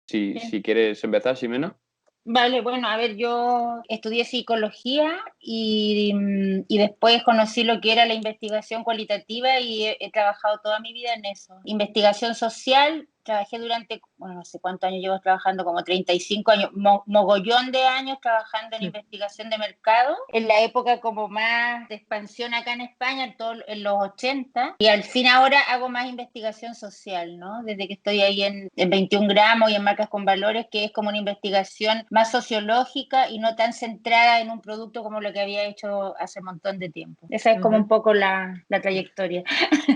Si quieres empezar, Ximena. Vale, bueno, a ver, yo estudié psicología y después conocí lo que era la investigación cualitativa y he trabajado toda mi vida en eso. Investigación social, trabajé durante, bueno, no sé cuántos años llevo trabajando, como 35 años, mogollón de años trabajando en investigación de mercado, en la época como más de expansión acá en España, en los 80, y al fin ahora hago más investigación social, ¿no? Desde que estoy ahí en 21 gramos y en marcas con valores, que es como una investigación más sociológica y no tan centrada en un producto como lo que había hecho hace un montón de tiempo. Esa es como un poco la trayectoria.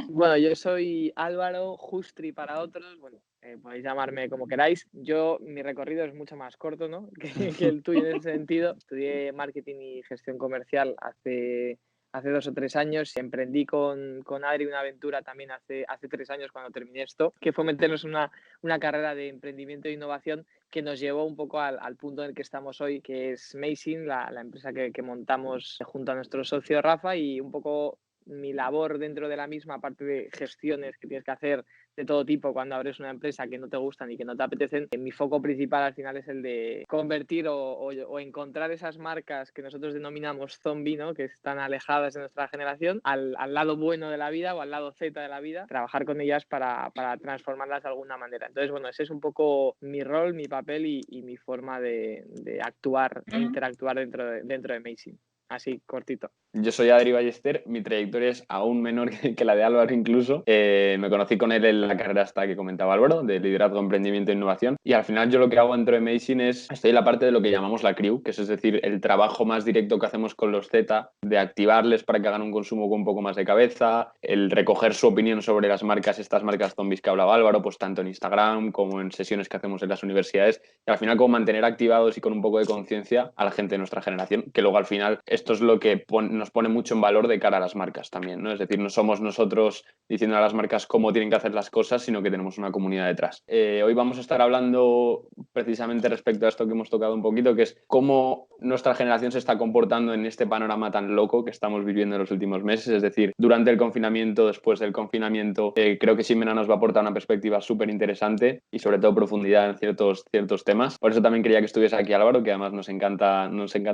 Bueno, yo soy Álvaro Justri para otros, bueno, podéis llamarme como queráis. Mi recorrido es mucho más corto, ¿no? que el tuyo en ese sentido. Estudié marketing y gestión comercial hace 2 o 3 años. Emprendí con Adri una aventura también hace 3 años cuando terminé esto, que fue meternos en una carrera de emprendimiento e innovación que nos llevó un poco al punto en el que estamos hoy, que es Mazing, la empresa que montamos junto a nuestro socio Rafa, y un poco mi labor dentro de la misma, aparte de gestiones que tienes que hacer de todo tipo cuando abres una empresa que no te gustan y que no te apetecen, mi foco principal al final es el de convertir o encontrar esas marcas que nosotros denominamos zombie, ¿no? Que están alejadas de nuestra generación, al lado bueno de la vida o al lado Z de la vida, trabajar con ellas para transformarlas de alguna manera. Entonces, bueno, ese es un poco mi rol, mi papel y mi forma de actuar e interactuar dentro de Mazing. Así, cortito. Yo soy Adri Ballester, mi trayectoria es aún menor que la de Álvaro incluso. Me conocí con él en la carrera esta que comentaba Álvaro, de liderazgo, emprendimiento e innovación. Y al final yo lo que hago dentro de Mazing estoy en la parte de lo que llamamos la crew, que es decir, el trabajo más directo que hacemos con los Z, de activarles para que hagan un consumo con un poco más de cabeza, el recoger su opinión sobre las marcas, estas marcas zombies que hablaba Álvaro, pues tanto en Instagram como en sesiones que hacemos en las universidades. Y al final como mantener activados y con un poco de conciencia a la gente de nuestra generación, que luego al final esto es lo que nos pone mucho en valor de cara a las marcas también, ¿no? Es decir, no somos nosotros diciendo a las marcas cómo tienen que hacer las cosas, sino que tenemos una comunidad detrás. Hoy vamos a estar hablando precisamente respecto a esto que hemos tocado un poquito, que es cómo nuestra generación se está comportando en este panorama tan loco que estamos viviendo en los últimos meses. Es decir, durante el confinamiento, después del confinamiento, creo que Ximena nos va a aportar una perspectiva súper interesante y sobre todo profundidad en ciertos temas. Por eso también quería que estuviese aquí Álvaro, que además nos encanta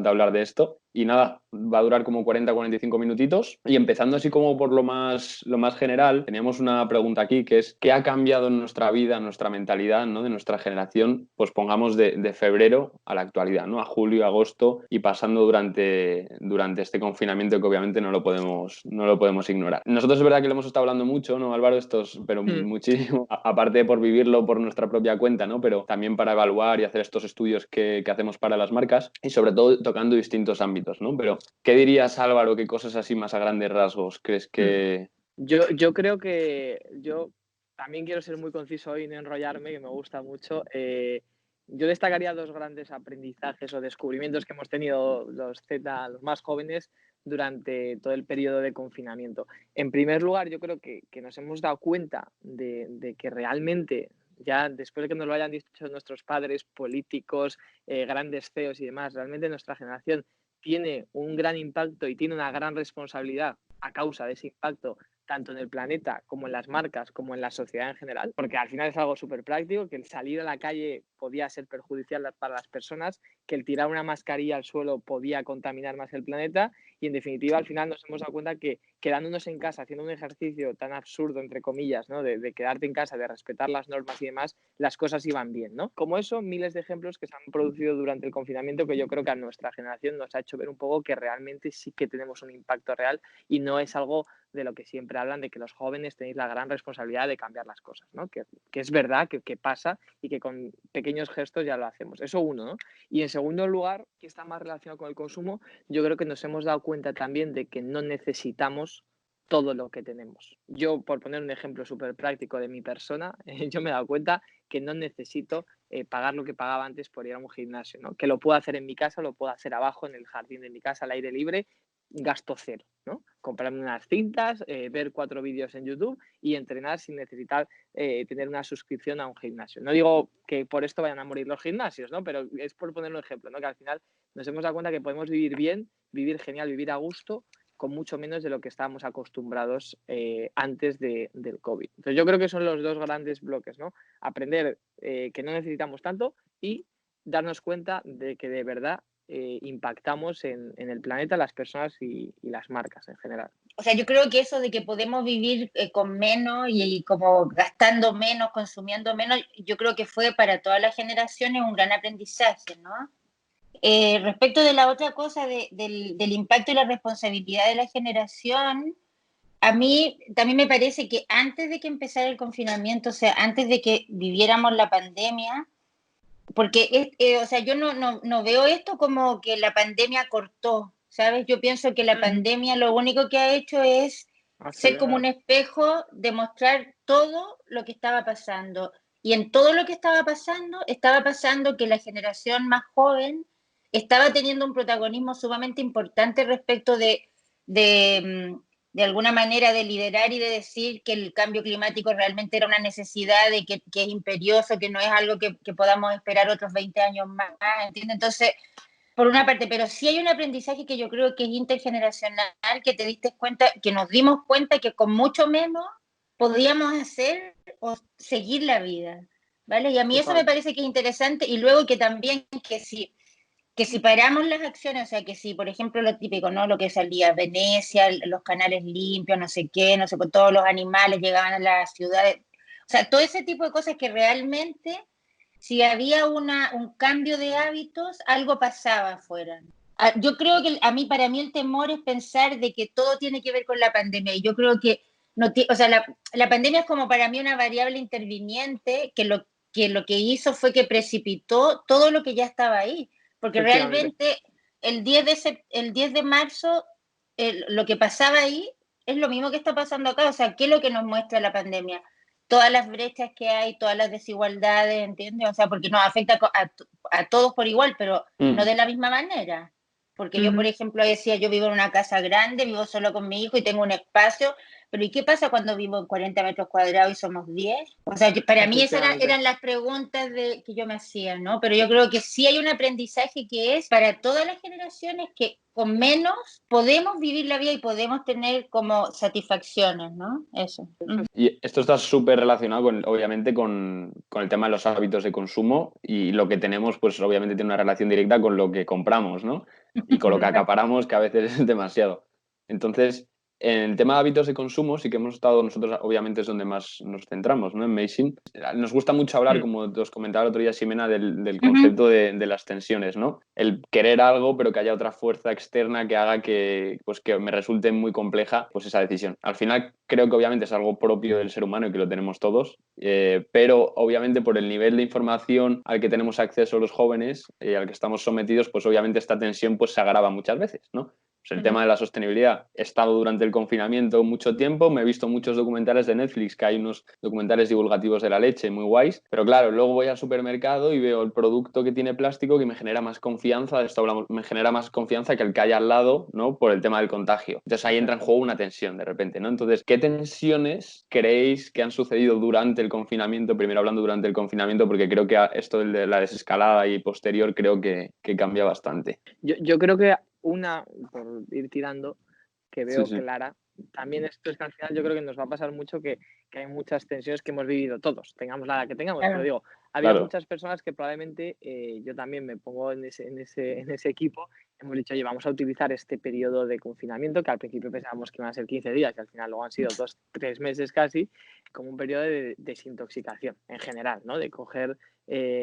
hablar de esto. Y nada, va a durar como 40-45 minutitos. Y empezando así como por lo más general, teníamos una pregunta aquí que es ¿qué ha cambiado en nuestra vida, en nuestra mentalidad, ¿no? De nuestra generación? Pues pongamos de febrero a la actualidad, ¿no? A julio, agosto y pasando durante este confinamiento que obviamente no lo podemos ignorar. Nosotros es verdad que lo hemos estado hablando mucho, ¿no, Álvaro? Pero muchísimo, aparte de por vivirlo por nuestra propia cuenta, ¿no? Pero también para evaluar y hacer estos estudios que hacemos para las marcas y sobre todo tocando distintos ámbitos, ¿no? Pero, ¿qué dirías, Álvaro? ¿Qué cosas así más a grandes rasgos crees que...? Yo creo que yo también quiero ser muy conciso hoy y no enrollarme, que me gusta mucho. Yo destacaría 2 grandes aprendizajes o descubrimientos que hemos tenido los Z, los más jóvenes, durante todo el periodo de confinamiento. En primer lugar, yo creo que nos hemos dado cuenta de que realmente, ya después de que nos lo hayan dicho nuestros padres, políticos, grandes CEOs y demás, realmente nuestra generación tiene un gran impacto y tiene una gran responsabilidad a causa de ese impacto, tanto en el planeta como en las marcas, como en la sociedad en general, porque al final es algo súper práctico, que el salir a la calle podía ser perjudicial para las personas, que el tirar una mascarilla al suelo podía contaminar más el planeta y en definitiva al final nos hemos dado cuenta que quedándonos en casa, haciendo un ejercicio tan absurdo, entre comillas, ¿no? de quedarte en casa, de respetar las normas y demás, las cosas iban bien, ¿no? Como eso, miles de ejemplos que se han producido durante el confinamiento que yo creo que a nuestra generación nos ha hecho ver un poco que realmente sí que tenemos un impacto real y no es algo de lo que siempre hablan, de que los jóvenes tenéis la gran responsabilidad de cambiar las cosas, ¿no? Que es verdad, que pasa y que con pequeños gestos ya lo hacemos. Eso uno, ¿no? Y en segundo lugar, que está más relacionado con el consumo, yo creo que nos hemos dado cuenta también de que no necesitamos todo lo que tenemos. Yo, por poner un ejemplo súper práctico de mi persona, yo me he dado cuenta que no necesito pagar lo que pagaba antes por ir a un gimnasio, ¿no? Que lo puedo hacer en mi casa, lo puedo hacer abajo en el jardín de mi casa, al aire libre, gasto cero, ¿no? Comprarme unas cintas, ver 4 vídeos en YouTube y entrenar sin necesitar tener una suscripción a un gimnasio. No digo que por esto vayan a morir los gimnasios, ¿no? Pero es por poner un ejemplo, ¿no? Que al final nos hemos dado cuenta que podemos vivir bien, vivir genial, vivir a gusto con mucho menos de lo que estábamos acostumbrados antes del COVID. Entonces yo creo que son los dos grandes bloques, ¿no? Aprender que no necesitamos tanto y darnos cuenta de que de verdad impactamos en el planeta, las personas y las marcas en general. O sea, yo creo que eso de que podemos vivir con menos y como gastando menos, consumiendo menos, yo creo que fue para todas las generaciones un gran aprendizaje, ¿no? Respecto de la otra cosa del impacto y la responsabilidad de la generación, a mí también me parece que antes de que empezara el confinamiento, o sea, antes de que viviéramos la pandemia, porque o sea, yo no veo esto como que la pandemia cortó, ¿sabes? Yo pienso que la pandemia lo único que ha hecho es ser como un espejo, demostrar todo lo que estaba pasando. Y en todo lo que estaba pasando que la generación más joven estaba teniendo un protagonismo sumamente importante respecto de alguna manera de liderar y de decir que el cambio climático realmente era una necesidad, de que es imperioso, que no es algo que podamos esperar otros 20 años más, ¿entiendes? Entonces, por una parte, pero sí hay un aprendizaje que yo creo que es intergeneracional, que te diste cuenta, que nos dimos cuenta que con mucho menos podíamos hacer o seguir la vida, ¿vale? Y a mí eso me parece que es interesante, y luego que también que si paramos las acciones, o sea, que si, por ejemplo, lo típico, ¿no? Lo que salía Venecia, los canales limpios, no sé qué, no sé, pues todos los animales llegaban a las ciudades, o sea, todo ese tipo de cosas que realmente, si había un cambio de hábitos, algo pasaba afuera. Yo creo que para mí el temor es pensar de que todo tiene que ver con la pandemia, y yo creo que, no o sea, la pandemia es como para mí una variable interviniente que lo que hizo fue que precipitó todo lo que ya estaba ahí. Porque realmente el 10 de marzo, lo que pasaba ahí es lo mismo que está pasando acá. O sea, ¿qué es lo que nos muestra la pandemia? Todas las brechas que hay, todas las desigualdades, ¿entiendes? O sea, porque nos afecta a todos por igual, pero no de la misma manera. Porque yo, por ejemplo, decía, yo vivo en una casa grande, vivo solo con mi hijo y tengo un espacio, pero ¿y qué pasa cuando vivo en 40 metros cuadrados y somos 10? O sea, para mí esas eran las preguntas que yo me hacía, ¿no? Pero yo creo que sí hay un aprendizaje que es para todas las generaciones, que con menos podemos vivir la vida y podemos tener como satisfacciones, ¿no? Eso. Y esto está súper relacionado, obviamente, con el tema de los hábitos de consumo, y lo que tenemos, pues obviamente tiene una relación directa con lo que compramos, ¿no? Y con lo que acaparamos, que a veces es demasiado. Entonces, en el tema de hábitos de consumo, sí que hemos estado nosotros, obviamente es donde más nos centramos, ¿no? En Meixin. Nos gusta mucho hablar, como os comentaba el otro día Ximena, del concepto de las tensiones, ¿no? El querer algo, pero que haya otra fuerza externa que haga que me resulte muy compleja, pues, esa decisión. Al final, creo que obviamente es algo propio del ser humano y que lo tenemos todos, pero obviamente por el nivel de información al que tenemos acceso los jóvenes, al que estamos sometidos, pues obviamente esta tensión pues se agrava muchas veces, ¿no? Pues el tema de la sostenibilidad. He estado durante el confinamiento mucho tiempo, me he visto muchos documentales de Netflix, que hay unos documentales divulgativos de la leche muy guays, pero claro, luego voy al supermercado y veo el producto que tiene plástico, que me genera más confianza, de esto hablamos, me genera más confianza que el que hay al lado, ¿no? Por el tema del contagio. Entonces ahí entra en juego una tensión de repente, ¿no? Entonces, ¿qué tensiones creéis que han sucedido durante el confinamiento? Primero hablando durante el confinamiento, porque creo que esto de la desescalada y posterior creo que cambia bastante. Yo creo que una, por ir tirando, que veo Sí. clara, también esto es que al final yo creo que nos va a pasar mucho que hay muchas tensiones que hemos vivido todos, tengamos la edad que tengamos, pero digo, había muchas personas que probablemente, yo también me pongo en ese equipo, hemos dicho, oye, vamos a utilizar este periodo de confinamiento, que al principio pensábamos que iban a ser 15 días, y al final luego han sido 2-3 meses casi, como un periodo de desintoxicación en general, ¿no? De coger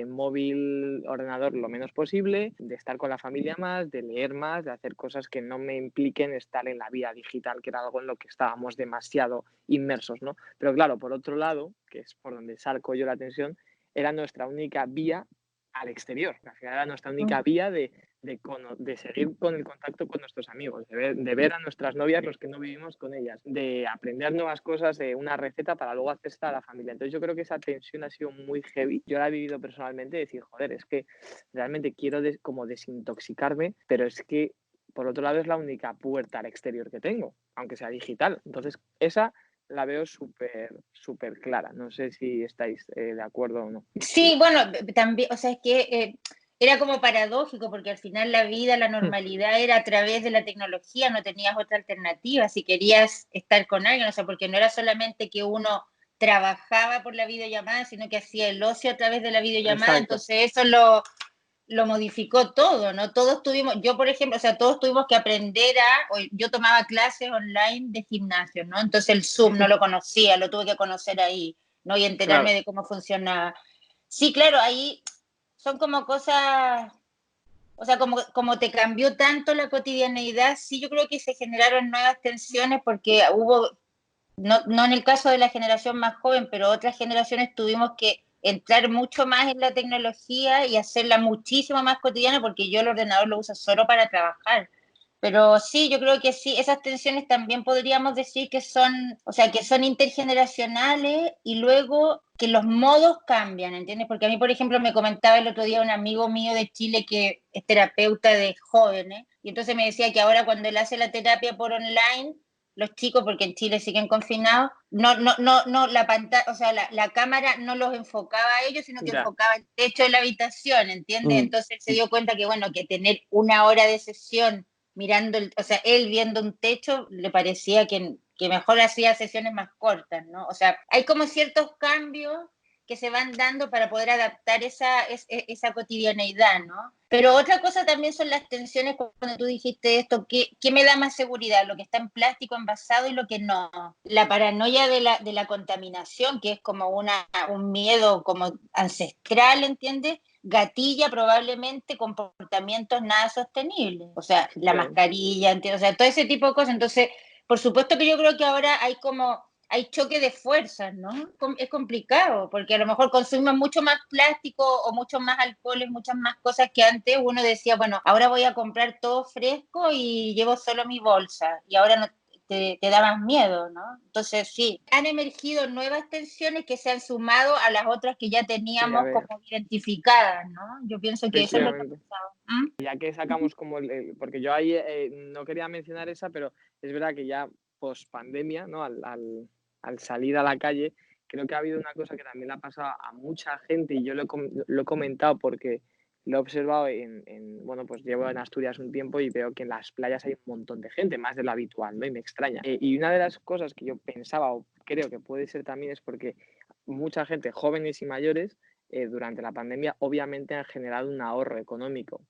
móvil, ordenador lo menos posible, de estar con la familia más, de leer más, de hacer cosas que no me impliquen estar en la vida digital, que era algo en lo que estábamos demasiado inmersos, ¿no? Pero claro, por otro lado, que es por donde saco yo la tensión, era nuestra única vía al exterior. Al final era nuestra única vía de seguir con el contacto con nuestros amigos, de ver a nuestras novias, los que no vivimos con ellas, de aprender nuevas cosas, de una receta para luego hacer a la familia. Entonces yo creo que esa tensión ha sido muy heavy. Yo la he vivido personalmente, decir, joder, es que realmente quiero como desintoxicarme, pero es que por otro lado es la única puerta al exterior que tengo, aunque sea digital. Entonces esa la veo súper clara. No sé si estáis de acuerdo o no. Sí, bueno, también, o sea, es que era como paradójico, porque al final la vida, la normalidad era a través de la tecnología, no tenías otra alternativa si querías estar con alguien, o sea, porque no era solamente que uno trabajaba por la videollamada, sino que hacía el ocio a través de la videollamada, Exacto, entonces eso lo modificó todo, ¿no? Todos tuvimos, yo por ejemplo, o sea, todos tuvimos que aprender yo tomaba clases online de gimnasio, ¿no? Entonces el Zoom no lo conocía, lo tuve que conocer ahí, ¿no? Y enterarme claro. de cómo funcionaba. Sí, claro, ahí son como cosas, o sea, como te cambió tanto la cotidianeidad, sí, yo creo que se generaron nuevas tensiones porque hubo, no en el caso de la generación más joven, pero otras generaciones tuvimos que entrar mucho más en la tecnología y hacerla muchísimo más cotidiana porque yo el ordenador lo uso solo para trabajar. Pero sí, yo creo que sí, esas tensiones también podríamos decir que son, o sea, que son intergeneracionales y luego que los modos cambian, ¿entiendes? Porque a mí, por ejemplo, me comentaba el otro día un amigo mío de Chile que es terapeuta de jóvenes y entonces me decía que ahora cuando él hace la terapia por online, los chicos, porque en Chile siguen confinados, no, la pantalla, o sea, la cámara no los enfocaba a ellos, sino que Ya, enfocaba el techo de la habitación, ¿entiendes? Mm. Entonces él se dio cuenta que, bueno, que tener una hora de sesión mirando, o sea, él viendo un techo, le parecía que mejor hacía sesiones más cortas, ¿no? O sea, hay como ciertos cambios que se van dando para poder adaptar esa cotidianeidad, ¿no? Pero otra cosa también son las tensiones cuando tú dijiste esto, ¿qué me da más seguridad? Lo que está en plástico envasado y lo que no. La paranoia de la contaminación, que es como un miedo como ancestral, ¿entiendes? Gatilla probablemente comportamientos nada sostenibles, o sea, la sí. mascarilla, ¿entiendes? O sea, todo ese tipo de cosas. Entonces, por supuesto que yo creo que ahora hay choque de fuerzas, ¿no? Es complicado, porque a lo mejor consumimos mucho más plástico o mucho más alcoholes, muchas más cosas que antes uno decía, bueno, ahora voy a comprar todo fresco y llevo solo mi bolsa, y ahora no, te da más miedo, ¿no? Entonces, sí, han emergido nuevas tensiones que se han sumado a las otras que ya Sí, a teníamos ver, como identificadas, ¿no? Yo pienso que eso es lo que ha efectivamente. pasado. ¿Mm? Ya que sacamos como porque yo ahí no quería mencionar esa, pero es verdad que ya post pandemia, ¿no? Al salir a la calle, creo que ha habido una cosa que también le ha pasado a mucha gente y yo lo he comentado porque lo he observado bueno, pues llevo en Asturias un tiempo y veo que en las playas hay un montón de gente, más de lo habitual, ¿no? Y me extraña. Y una de las cosas que yo pensaba o creo que puede ser también es porque mucha gente, jóvenes y mayores, durante la pandemia obviamente han generado un ahorro económico,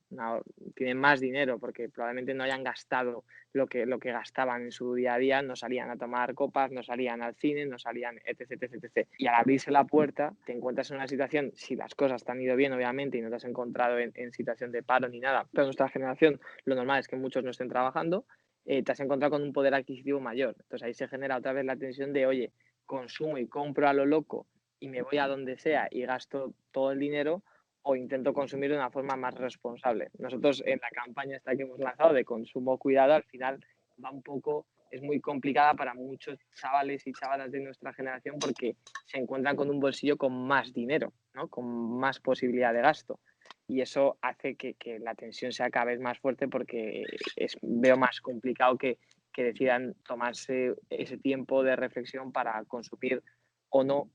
tienen más dinero porque probablemente no hayan gastado lo que gastaban en su día a día, no salían a tomar copas, no salían al cine, no salían, etc, etc, etc. Y al abrirse la puerta te encuentras en una situación, si las cosas te han ido bien obviamente y no te has encontrado en situación de paro ni nada, pero nuestra generación lo normal es que muchos no estén trabajando, te has encontrado con un poder adquisitivo mayor. Entonces ahí se genera otra vez la tensión de, oye, consumo y compro a lo loco y me voy a donde sea y gasto todo el dinero o intento consumir de una forma más responsable. Nosotros en la campaña esta que hemos lanzado de consumo cuidado, al final va un poco, es muy complicada para muchos chavales y chavalas de nuestra generación porque se encuentran con un bolsillo con más dinero, ¿no? Con más posibilidad de gasto. Y eso hace que la tensión sea cada vez más fuerte porque veo más complicado que decidan tomarse ese tiempo de reflexión para consumir o no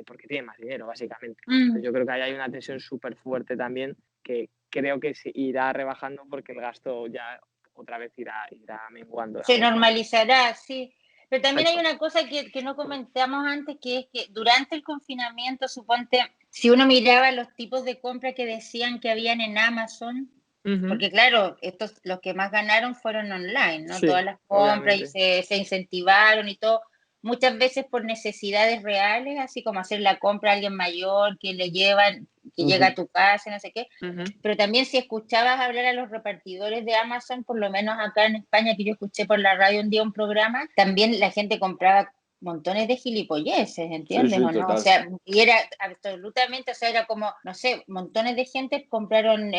porque tiene más dinero, básicamente. Mm. Entonces, yo creo que ahí hay una tensión súper fuerte también que creo que se irá rebajando porque el gasto ya otra vez irá menguando de Se alguna manera. normalizará, sí. Pero también hay Exacto. una cosa que no comentamos antes, que es que durante el confinamiento, suponte, si uno miraba los tipos de compra que decían que habían en Amazon, Ujú. porque claro, los que más ganaron fueron online, ¿no? Sí, Todas las compras y obviamente. se incentivaron y todo, muchas veces por necesidades reales, así como hacer la compra a alguien mayor que le llevan, que llega Ujú. a tu casa, no sé qué. Ujú. Pero también si escuchabas hablar a los repartidores de Amazon, por lo menos acá en España, que yo escuché por la radio un día un programa, también la gente compraba montones de gilipolleces, Sí, ¿entiendes sí, o no? O total. sea, y era absolutamente, o sea, era como, no sé, montones de gente compraron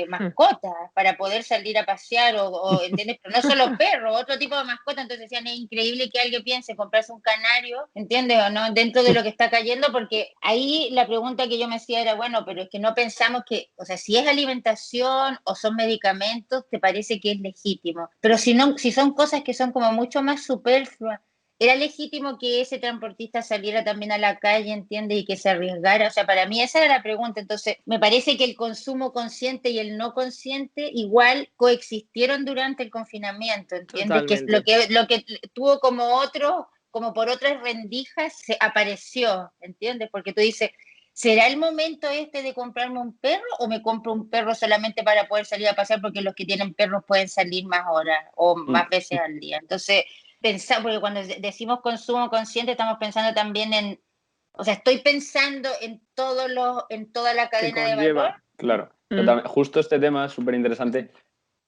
mascotas para poder salir a pasear ¿entiendes? Pero no solo perros, otro tipo de mascotas, entonces decían, es increíble que alguien piense comprarse un canario, ¿entiendes o no? Dentro de lo que está cayendo, porque ahí la pregunta que yo me hacía era, bueno, pero es que no pensamos que, o sea, si es alimentación o son medicamentos, te parece que es legítimo, pero si no, si son cosas que son como mucho más superfluas, ¿era legítimo que ese transportista saliera también a la calle, entiendes, y que se arriesgara? O sea, para mí esa era la pregunta. Entonces, me parece que el consumo consciente y el no consciente igual coexistieron durante el confinamiento, ¿entiendes? Que es Totalmente. lo que tuvo como por otras rendijas, se apareció, ¿entiendes? Porque tú dices, ¿será el momento este de comprarme un perro o me compro un perro solamente para poder salir a pasear porque los que tienen perros pueden salir más horas o más veces al día? Entonces, pensar, porque cuando decimos consumo consciente estamos pensando también en, o sea, estoy pensando en en toda la Que cadena de valor. conlleva. Claro, justo este tema es súper interesante.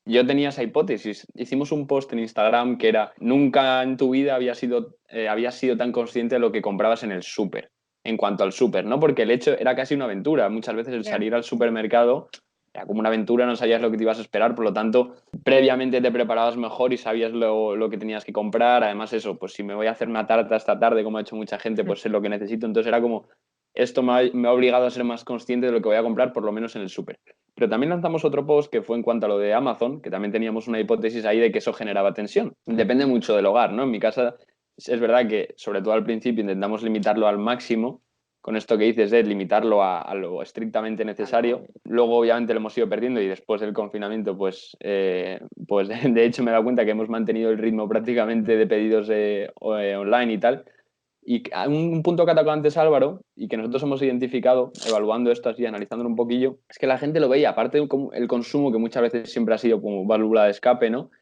Yo tenía esa hipótesis. Hicimos un post en Instagram que era: nunca en tu vida habías sido tan consciente de lo que comprabas en el súper, en cuanto al súper, ¿no? Porque el hecho era casi una aventura. Muchas veces el salir al supermercado era como una aventura, no sabías lo que te ibas a esperar, por lo tanto, previamente te preparabas mejor y sabías lo que tenías que comprar. Además, eso, pues si me voy a hacer una tarta esta tarde, como ha hecho mucha gente, pues sé lo que necesito. Entonces era como, esto me ha obligado a ser más consciente de lo que voy a comprar, por lo menos en el súper. Pero también lanzamos otro post que fue en cuanto a lo de Amazon, que también teníamos una hipótesis ahí de que eso generaba tensión. Depende mucho del hogar, ¿no? En mi casa es verdad que, sobre todo al principio, intentamos limitarlo al máximo, con esto que dices de limitarlo a lo estrictamente necesario. Luego, obviamente, lo hemos ido perdiendo y después del confinamiento, pues de hecho me he dado cuenta que hemos mantenido el ritmo prácticamente de pedidos online y tal. Y un punto que ha tocado antes Álvaro, y que nosotros hemos identificado, evaluando esto así, analizándolo un poquillo, es que la gente lo veía, aparte del consumo, que muchas veces siempre ha sido como válvula de escape, ¿no?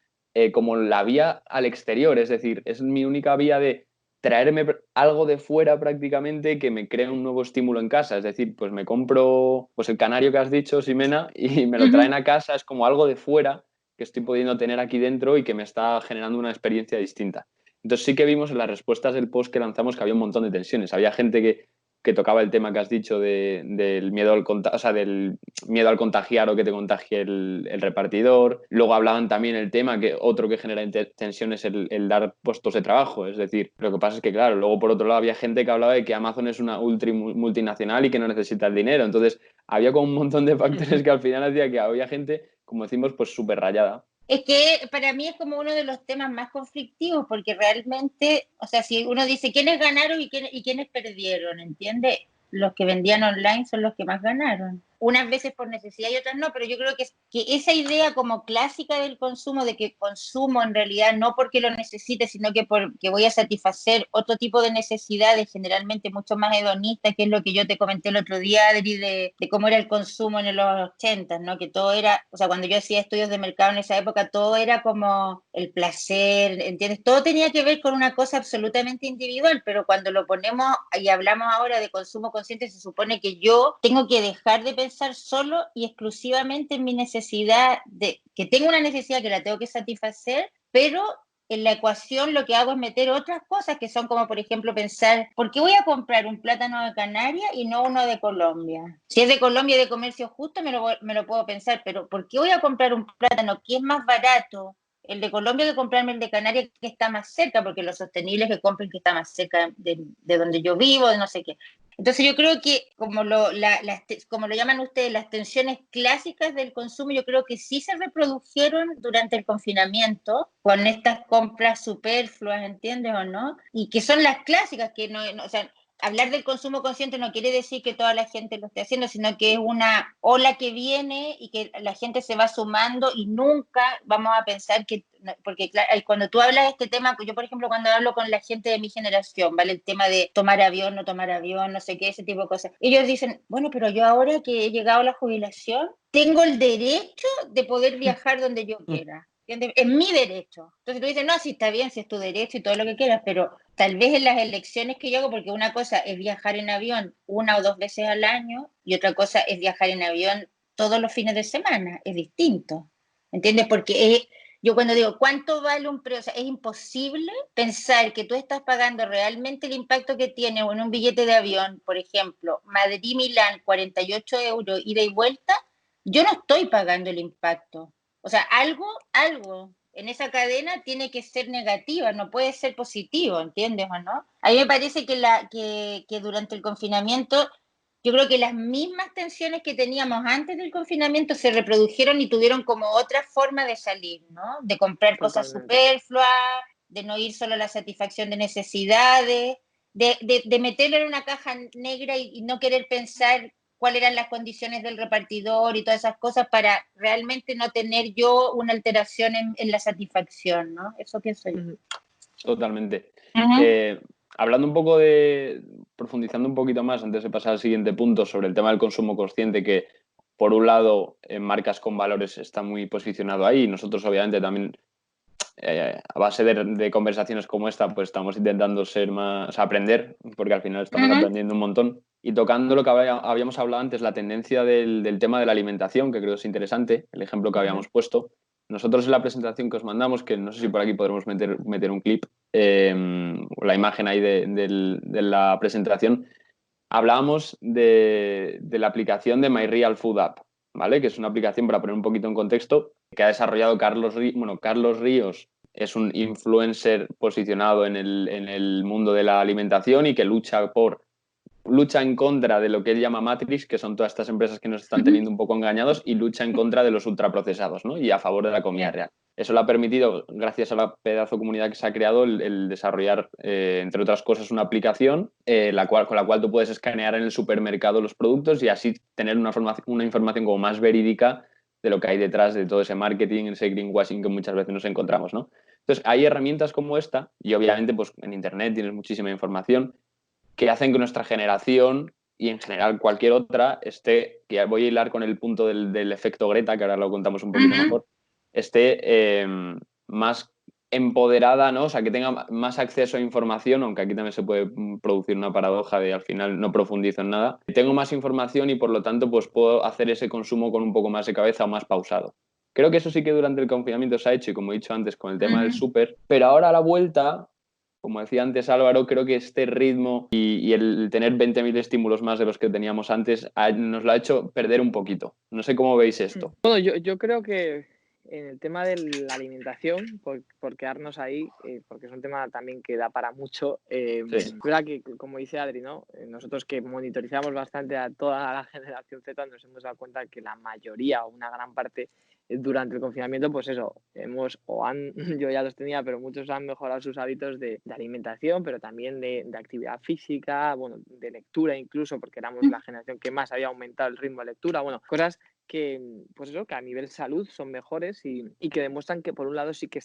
Como la vía al exterior, es decir, es mi única vía de traerme algo de fuera prácticamente que me cree un nuevo estímulo en casa. Es decir, pues me compro pues el canario que has dicho, Ximena, y me lo traen a casa, es como algo de fuera que estoy pudiendo tener aquí dentro y que me está generando una experiencia distinta. Entonces sí que vimos en las respuestas del post que lanzamos que había un montón de tensiones. Había gente que tocaba el tema que has dicho del miedo del miedo al contagiar o que te contagie el repartidor. Luego hablaban también el tema que otro que genera tensión es el dar puestos de trabajo. Es decir, lo que pasa es que, claro, luego por otro lado había gente que hablaba de que Amazon es una multinacional y que no necesita el dinero. Entonces había como un montón de factores que al final hacía que había gente, como decimos, pues súper rayada. Es que para mí es como uno de los temas más conflictivos, porque realmente, o sea, si uno dice quiénes ganaron y quiénes perdieron, ¿entiendes? Los que vendían online son los que más ganaron. Unas veces por necesidad y otras no, pero yo creo que esa idea como clásica del consumo, de que consumo en realidad no porque lo necesite, sino que porque voy a satisfacer otro tipo de necesidades, generalmente mucho más hedonistas, que es lo que yo te comenté el otro día, Adri, de cómo era el consumo en los 80, ¿no? Que todo era, o sea, cuando yo hacía estudios de mercado en esa época, todo era como el placer, ¿entiendes? Todo tenía que ver con una cosa absolutamente individual, pero cuando lo ponemos y hablamos ahora de consumo consciente, se supone que yo tengo que dejar de pensar solo y exclusivamente en mi necesidad que tengo una necesidad que la tengo que satisfacer, pero en la ecuación lo que hago es meter otras cosas que son como, por ejemplo, pensar, ¿por qué voy a comprar un plátano de Canarias y no uno de Colombia? Si es de Colombia y de comercio justo, me lo puedo pensar, pero ¿por qué voy a comprar un plátano que es más barato el de Colombia que comprarme el de Canarias que está más cerca? Porque lo sostenible es que compren que está más cerca de donde yo vivo, de no sé qué. Entonces yo creo que, como lo llaman ustedes, las tensiones clásicas del consumo, yo creo que sí se reprodujeron durante el confinamiento con estas compras superfluas, ¿entiendes o no? Y que son las clásicas, que o sea, hablar del consumo consciente no quiere decir que toda la gente lo esté haciendo, sino que es una ola que viene y que la gente se va sumando y nunca vamos a pensar que, porque claro, cuando tú hablas de este tema, yo por ejemplo cuando hablo con la gente de mi generación, ¿vale? El tema de tomar avión, no tomar avión, no sé qué, ese tipo de cosas. Ellos dicen, bueno, pero yo ahora que he llegado a la jubilación, tengo el derecho de poder viajar donde yo quiera. Es mi derecho. Entonces tú dices, no, sí está bien, si es tu derecho y todo lo que quieras, pero tal vez en las elecciones que yo hago, porque una cosa es viajar en avión 1 o 2 veces al año y otra cosa es viajar en avión todos los fines de semana, es distinto, ¿entiendes? Porque yo cuando digo, ¿cuánto vale un precio? O sea, es imposible pensar que tú estás pagando realmente el impacto que tiene en un billete de avión, por ejemplo, Madrid-Milán, 48 euros, ida y vuelta, yo no estoy pagando el impacto. O sea, algo en esa cadena tiene que ser negativa, no puede ser positivo, ¿entiendes o no? A mí me parece que durante el confinamiento, yo creo que las mismas tensiones que teníamos antes del confinamiento se reprodujeron y tuvieron como otra forma de salir, ¿no? De comprar cosas Totalmente. superfluas, de no ir solo a la satisfacción de necesidades, de meterlo en una caja negra y no querer pensar cuáles eran las condiciones del repartidor y todas esas cosas para realmente no tener yo una alteración en la satisfacción, ¿no? Eso pienso yo. Totalmente. Uh-huh. Hablando profundizando un poquito más antes de pasar al siguiente punto sobre el tema del consumo consciente, que por un lado en marcas con valores está muy posicionado ahí, y nosotros obviamente también a base de conversaciones como esta, pues estamos intentando aprender, porque al final estamos aprendiendo un montón. Y tocando lo que habíamos hablado antes, la tendencia del tema de la alimentación, que creo es interesante, el ejemplo que habíamos puesto. Nosotros en la presentación que os mandamos, que no sé si por aquí podremos meter un clip, la imagen ahí de la presentación, hablábamos de la aplicación de My Real Food App, ¿vale? Que es una aplicación, para poner un poquito en contexto, que ha desarrollado Carlos Ríos. Bueno, Carlos Ríos es un influencer posicionado en el mundo de la alimentación y que lucha en contra de lo que él llama Matrix, que son todas estas empresas que nos están teniendo un poco engañados, y lucha en contra de los ultraprocesados, ¿no? Y a favor de la comida real. Eso le ha permitido, gracias a la pedazo comunidad que se ha creado, el desarrollar, entre otras cosas, una aplicación con la cual tú puedes escanear en el supermercado los productos y así tener una información como más verídica de lo que hay detrás de todo ese marketing, ese greenwashing que muchas veces nos encontramos, ¿no? Entonces, hay herramientas como esta, y obviamente pues, en Internet tienes muchísima información, que hacen que nuestra generación y en general cualquier otra que voy a hilar con el punto del efecto Greta, que ahora lo contamos un poquito mejor, esté más empoderada, ¿no? O sea, que tenga más acceso a información, aunque aquí también se puede producir una paradoja de al final no profundizo en nada. Tengo más información y por lo tanto pues puedo hacer ese consumo con un poco más de cabeza o más pausado. Creo que eso sí que durante el confinamiento se ha hecho y como he dicho antes con el tema del súper, pero ahora a la vuelta, como decía antes Álvaro, creo que este ritmo y el tener 20.000 estímulos más de los que teníamos antes nos lo ha hecho perder un poquito. No sé cómo veis esto. Bueno, yo creo que en el tema de la alimentación, por quedarnos ahí, porque es un tema también que da para mucho, Sí. es verdad que, como dice Adri, ¿no? Nosotros que monitorizamos bastante a toda la generación Z, nos hemos dado cuenta que la mayoría o una gran parte durante el confinamiento, pues eso, yo ya los tenía, pero muchos han mejorado sus hábitos de alimentación, pero también de actividad física, bueno, de lectura incluso, porque éramos la generación que más había aumentado el ritmo de lectura, bueno, cosas que, pues eso, que a nivel salud son mejores y que demuestran que por un lado sí que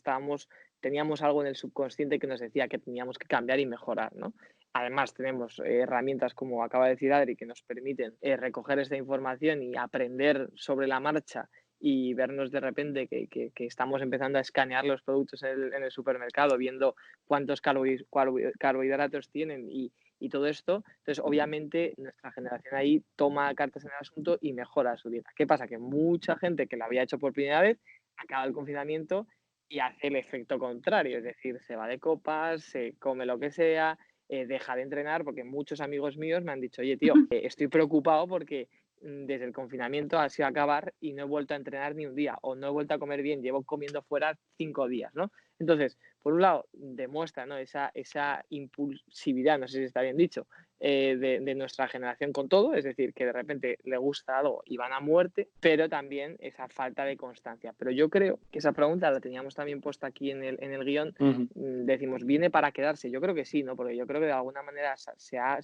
teníamos algo en el subconsciente que nos decía que teníamos que cambiar y mejorar, ¿no? Además tenemos herramientas, como acaba de decir Adri, que nos permiten recoger esta información y aprender sobre la marcha y vernos de repente que estamos empezando a escanear los productos en el supermercado, viendo cuántos carbohidratos tienen y todo esto. Entonces, obviamente, nuestra generación ahí toma cartas en el asunto y mejora su dieta. ¿Qué pasa? Que mucha gente que lo había hecho por primera vez acaba el confinamiento y hace el efecto contrario, es decir, se va de copas, se come lo que sea, deja de entrenar, porque muchos amigos míos me han dicho, oye, tío, estoy preocupado porque desde el confinamiento ha sido acabar y no he vuelto a entrenar ni un día o no he vuelto a comer bien, llevo comiendo fuera 5 días, ¿no? Entonces, por un lado, demuestra, ¿no? esa impulsividad, no sé si está bien dicho, de nuestra generación con todo, es decir, que de repente le gusta algo y van a muerte, pero también esa falta de constancia. Pero yo creo que esa pregunta la teníamos también puesta aquí en el guión, decimos, ¿viene para quedarse? Yo creo que sí, ¿no? Porque yo creo que de alguna manera se ha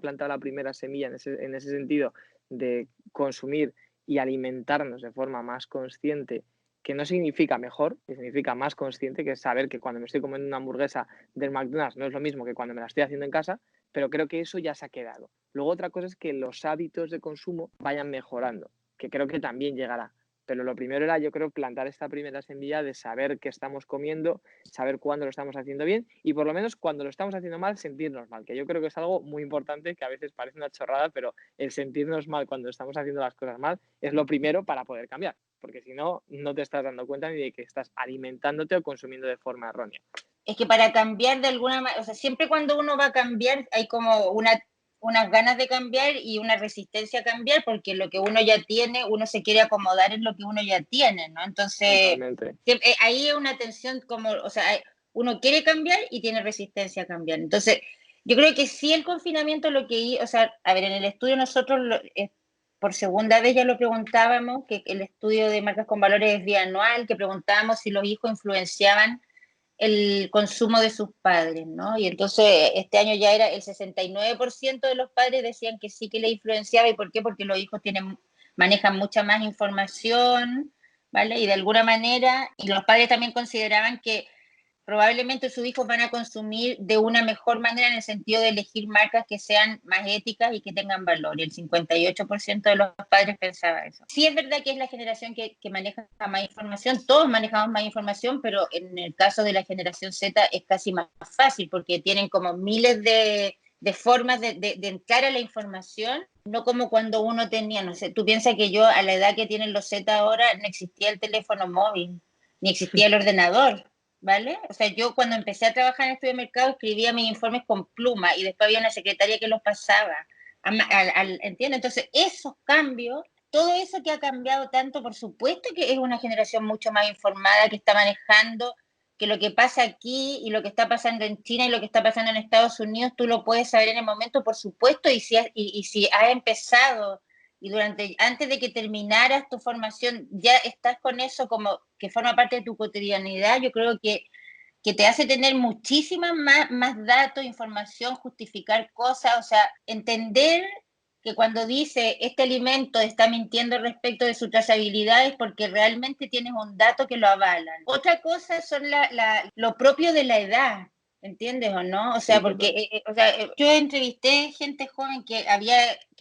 plantado la primera semilla en ese sentido de consumir y alimentarnos de forma más consciente, que no significa mejor, que significa más consciente, que es saber que cuando me estoy comiendo una hamburguesa del McDonald's no es lo mismo que cuando me la estoy haciendo en casa, pero creo que eso ya se ha quedado. Luego otra cosa es que los hábitos de consumo vayan mejorando, que creo que también llegará. Pero lo primero era, yo creo, plantar esta primera semilla de saber qué estamos comiendo, saber cuándo lo estamos haciendo bien y por lo menos cuando lo estamos haciendo mal, sentirnos mal, que yo creo que es algo muy importante, que a veces parece una chorrada, pero el sentirnos mal cuando estamos haciendo las cosas mal es lo primero para poder cambiar, porque si no, no te estás dando cuenta ni de que estás alimentándote o consumiendo de forma errónea. Es que para cambiar de alguna manera, o sea, siempre cuando uno va a cambiar hay como unas ganas de cambiar y una resistencia a cambiar, porque lo que uno ya tiene, uno se quiere acomodar en lo que uno ya tiene, ¿no? Entonces, ahí es una tensión como, o sea, uno quiere cambiar y tiene resistencia a cambiar. Entonces, yo creo que sí el confinamiento o sea, a ver, en el estudio nosotros por segunda vez ya lo preguntábamos, que el estudio de marcas con valores es bianual, que preguntábamos si los hijos influenciaban el consumo de sus padres, ¿no? Y entonces este año ya era el 69% de los padres decían que sí que le influenciaba. ¿Y por qué? Porque los hijos manejan mucha más información, ¿vale? Y de alguna manera, y los padres también consideraban que probablemente sus hijos van a consumir de una mejor manera en el sentido de elegir marcas que sean más éticas y que tengan valor. Y el 58% de los padres pensaba eso. Sí es verdad que es la generación que maneja más información, todos manejamos más información, pero en el caso de la generación Z es casi más fácil porque tienen como miles de formas de entrar a la información, no como cuando uno tenía, no sé, tú piensas que yo a la edad que tienen los Z ahora no existía el teléfono móvil, ni existía el ordenador. ¿Vale? O sea, yo cuando empecé a trabajar en estudio de mercado escribía mis informes con pluma y después había una secretaria que los pasaba. ¿Entiendes? Entonces, esos cambios, todo eso que ha cambiado tanto, por supuesto que es una generación mucho más informada que está manejando que lo que pasa aquí y lo que está pasando en China y lo que está pasando en Estados Unidos, tú lo puedes saber en el momento, por supuesto, y si has empezado y antes de que terminaras tu formación ya estás con eso como que forma parte de tu cotidianidad, yo creo que te hace tener muchísimas más datos, información, justificar cosas, o sea, entender que cuando dice este alimento está mintiendo respecto de su trazabilidad es porque realmente tienes un dato que lo avala. Otra cosa son lo propio de la edad. ¿Entiendes o no? O sea, Sí, porque yo entrevisté gente joven que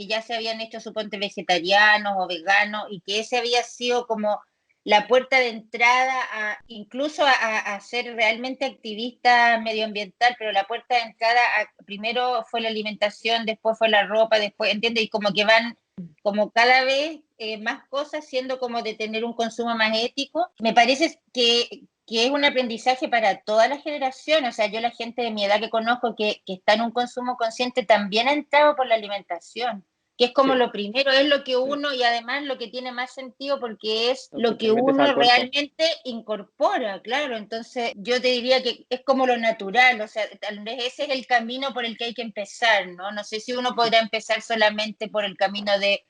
ya se habían hecho suponte vegetarianos o veganos y que ese había sido como la puerta de entrada incluso a ser realmente activista medioambiental, pero la puerta de entrada primero fue la alimentación, después fue la ropa, después, ¿entiendes? Y como que van como cada vez más cosas siendo como de tener un consumo más ético. Me parece que es un aprendizaje para toda la generación, o sea, yo la gente de mi edad que conozco que está en un consumo consciente también ha entrado por la alimentación, que es como Sí, lo primero, es lo que uno, y además lo que tiene más sentido porque es lo te que metes al uno cuerpo. realmente incorpora, claro, entonces yo te diría que es como lo natural, o sea, tal vez ese es el camino por el que hay que empezar, ¿no? No sé si uno podrá empezar solamente por el camino de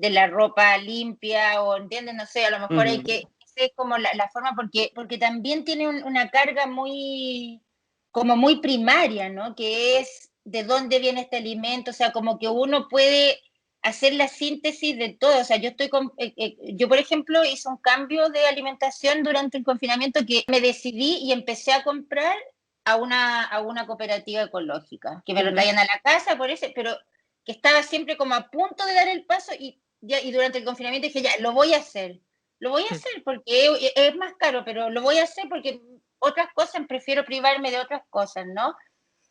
la ropa limpia o, ¿entiendes? No sé, a lo mejor hay que, esa es como la forma porque también tiene una carga como muy primaria, ¿no? Que es de dónde viene este alimento, o sea, como que uno puede hacer la síntesis de todo. O sea, yo por ejemplo, hice un cambio de alimentación durante el confinamiento que me decidí y empecé a comprar a una cooperativa ecológica, que me lo traían a la casa, pero que estaba siempre como a punto de dar el paso y durante el confinamiento dije, ya, lo voy a hacer porque es más caro, pero lo voy a hacer porque otras cosas prefiero privarme de otras cosas, ¿no?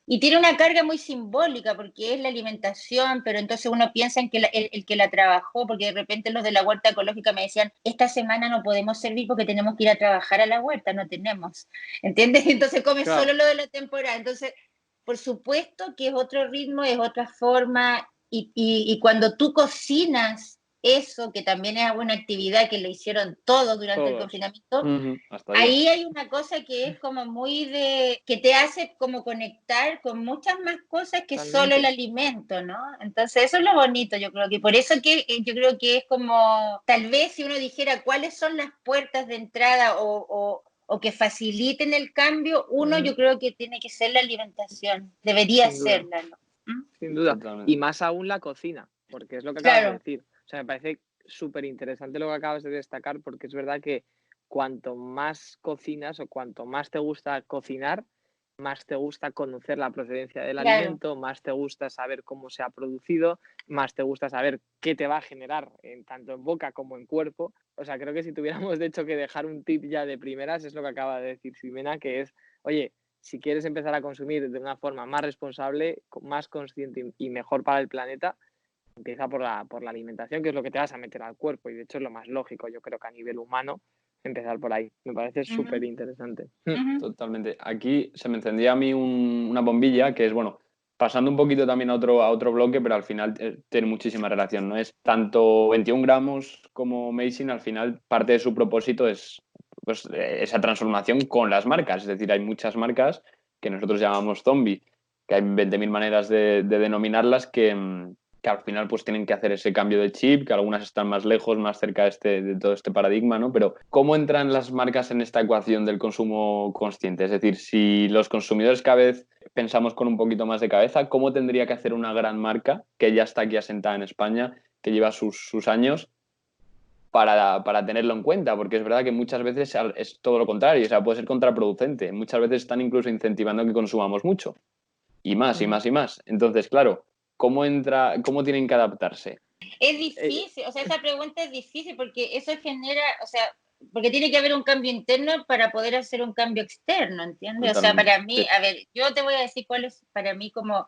Y tiene una carga muy simbólica porque es la alimentación, pero entonces uno piensa en que el que la trabajó, porque de repente los de la huerta ecológica me decían, esta semana no podemos servir porque tenemos que ir a trabajar a la huerta, no tenemos, ¿entiendes? Entonces come solo Claro, lo de la temporada. Entonces, por supuesto que es otro ritmo, es otra forma, y cuando tú cocinas eso, que también es una actividad que le hicieron todos durante el todos. confinamiento, hasta yo. ahí hay una cosa que es como muy que te hace como conectar con muchas más cosas que solo el Totalmente. alimento, ¿no? Entonces eso es lo bonito, yo creo que por eso que yo creo que es como, tal vez si uno dijera cuáles son las puertas de entrada o que faciliten el cambio, uno yo creo que tiene que ser la alimentación, debería Sin duda. serla, ¿no? ¿Mm? Sin duda. Y Totalmente. más aún la cocina, porque es lo que acabas de Claro, decir. O sea, me parece súper interesante lo que acabas de destacar, porque es verdad que cuanto más cocinas o cuanto más te gusta cocinar, más te gusta conocer la procedencia del claro. alimento, más te gusta saber cómo se ha producido, más te gusta saber qué te va a generar tanto en boca como en cuerpo. O sea, creo que si tuviéramos de hecho que dejar un tip ya de primeras, es lo que acaba de decir Ximena, que es, oye, si quieres empezar a consumir de una forma más responsable, más consciente y mejor para el planeta, empieza por la alimentación, que es lo que te vas a meter al cuerpo. Y de hecho es lo más lógico, yo creo que a nivel humano, empezar por ahí. Me parece súper Ujú, interesante. ujú. Totalmente. Aquí se me encendía a mí una bombilla que es, bueno, pasando un poquito también a otro bloque, pero al final tiene muchísima relación. No es tanto 21 gramos como Amazing, al final parte de su propósito es pues, esa transformación con las marcas. Es decir, hay muchas marcas que nosotros llamamos zombie, que hay 20.000 maneras de denominarlas que al final pues tienen que hacer ese cambio de chip, que algunas están más lejos, más cerca de todo este paradigma, ¿no? Pero ¿cómo entran las marcas en esta ecuación del consumo consciente? Es decir, si los consumidores cada vez pensamos con un poquito más de cabeza, ¿cómo tendría que hacer una gran marca que ya está aquí asentada en España, que lleva sus años, para tenerlo en cuenta? Porque es verdad que muchas veces es todo lo contrario, o sea, puede ser contraproducente. Muchas veces están incluso incentivando que consumamos mucho. Y más, y más, y más. Entonces, claro, ¿cómo tienen que adaptarse? Es difícil, o sea, esa pregunta es difícil porque eso genera, o sea, porque tiene que haber un cambio interno para poder hacer un cambio externo, ¿entiendes? O sea, para mí, a ver, yo te voy a decir cuál es para mí como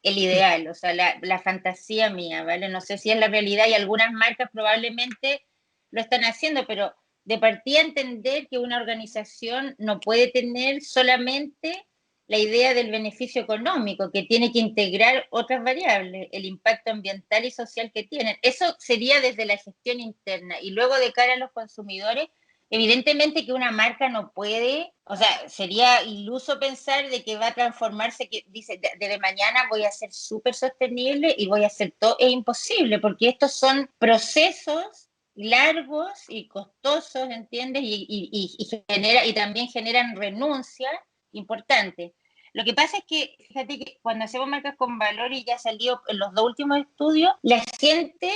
el ideal, o sea, la fantasía mía, ¿vale? No sé si es la realidad y algunas marcas probablemente lo están haciendo, pero de partida entender que una organización no puede tener solamente la idea del beneficio económico, que tiene que integrar otras variables, el impacto ambiental y social que tienen. Eso sería desde la gestión interna. Y luego de cara a los consumidores, evidentemente que una marca no puede, o sea, sería iluso pensar de que va a transformarse, que dice, desde mañana voy a ser súper sostenible y voy a hacer todo. Es imposible, porque estos son procesos largos y costosos, ¿entiendes? Y también generan renuncia importante. Lo que pasa es que, fíjate que cuando hacemos marcas con valor y ya salió en los 2 últimos estudios, la gente,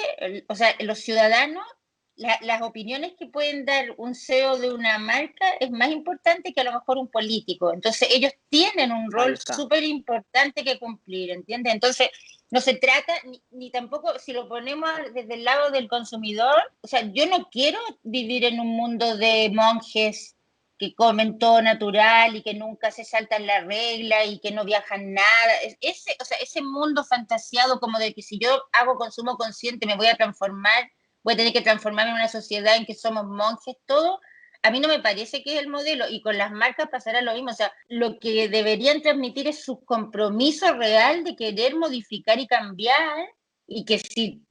o sea, los ciudadanos, las opiniones que pueden dar un CEO de una marca es más importante que a lo mejor un político. Entonces, ellos tienen un rol súper importante que cumplir, ¿entiendes? Entonces, no se trata, ni tampoco, si lo ponemos desde el lado del consumidor, o sea, yo no quiero vivir en un mundo de monjes que comen todo natural y que nunca se saltan la regla y que no viajan nada. O sea, ese mundo fantasiado como de que si yo hago consumo consciente me voy a transformar, voy a tener que transformarme en una sociedad en que somos monjes, todo, a mí no me parece que es el modelo. Y con las marcas pasará lo mismo. O sea, lo que deberían transmitir es su compromiso real de querer modificar y cambiar, y que si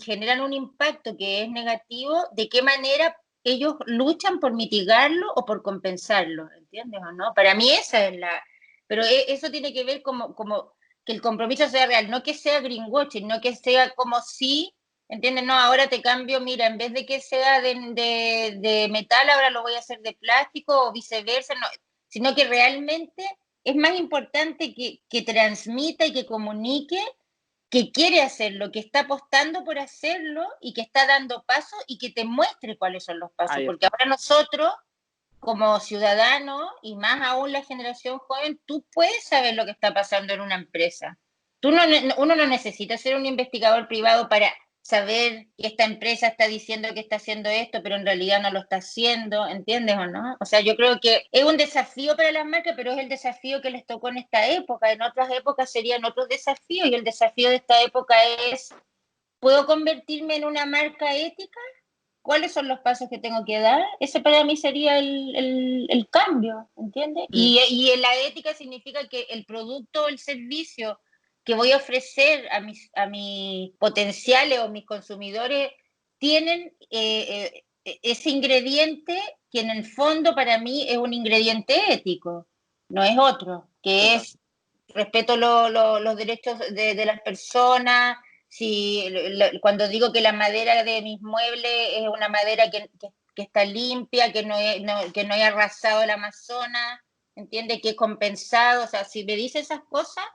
generan un impacto que es negativo, ¿de qué manera ellos luchan por mitigarlo o por compensarlo? ¿Entiendes o no? Para mí esa es la... Pero eso tiene que ver como que el compromiso sea real, no que sea greenwashing, no que sea como si, ¿entiendes? No, ahora te cambio, mira, en vez de que sea de metal, ahora lo voy a hacer de plástico o viceversa, no, sino que realmente es más importante que transmita y que comunique que quiere hacerlo, que está apostando por hacerlo y que está dando pasos y que te muestre cuáles son los pasos. Porque ahora nosotros, como ciudadanos, y más aún la generación joven, tú puedes saber lo que está pasando en una empresa. Uno no necesita ser un investigador privado para saber que esta empresa está diciendo que está haciendo esto, pero en realidad no lo está haciendo, ¿entiendes o no? O sea, yo creo que es un desafío para las marcas, pero es el desafío que les tocó en esta época. En otras épocas serían otros desafíos, y el desafío de esta época es, ¿puedo convertirme en una marca ética? ¿Cuáles son los pasos que tengo que dar? Ese para mí sería el cambio, ¿entiendes? Y en la ética significa que el producto o el servicio que voy a ofrecer a mis potenciales o mis consumidores tienen ese ingrediente que en el fondo para mí es un ingrediente ético, no es otro, que es respeto los derechos de las personas. Cuando digo que la madera de mis muebles es una madera que está limpia, que no haya arrasado el Amazonas, ¿entiendes? Que es compensado. O sea, si me dice esas cosas,